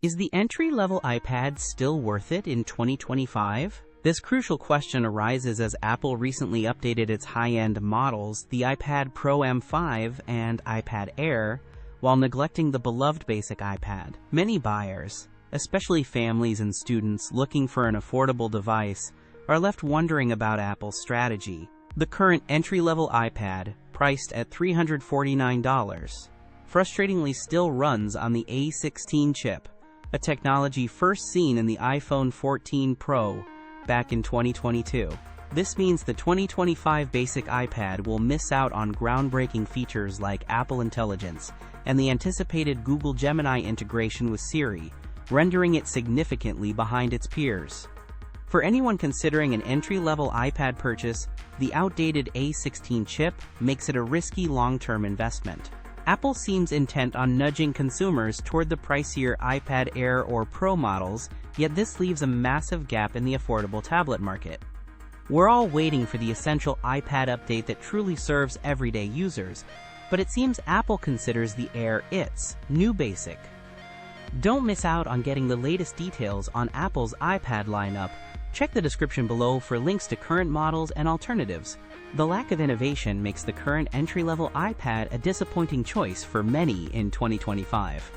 Is the entry-level iPad still worth it in 2025? This crucial question arises as Apple recently updated its high-end models, the iPad Pro M5 and iPad Air, while neglecting the beloved basic iPad. Many buyers, especially families and students looking for an affordable device, are left wondering about Apple's strategy. The current entry-level iPad, priced at $349, frustratingly still runs on the A16 chip, a technology first seen in the iPhone 14 Pro back in 2022. This means the 2025 basic iPad will miss out on groundbreaking features like Apple Intelligence and the anticipated Google Gemini integration with Siri, rendering it significantly behind its peers. For anyone considering an entry-level iPad purchase, the outdated A16 chip makes it a risky long-term investment. Apple seems intent on nudging consumers toward the pricier iPad Air or Pro models, yet this leaves a massive gap in the affordable tablet market. We're all waiting for the essential iPad update that truly serves everyday users, but it seems Apple considers the Air its new basic. Don't miss out on getting the latest details on Apple's iPad lineup. Check the description below for links to current models and alternatives. The lack of innovation makes the current entry-level iPad a disappointing choice for many in 2025.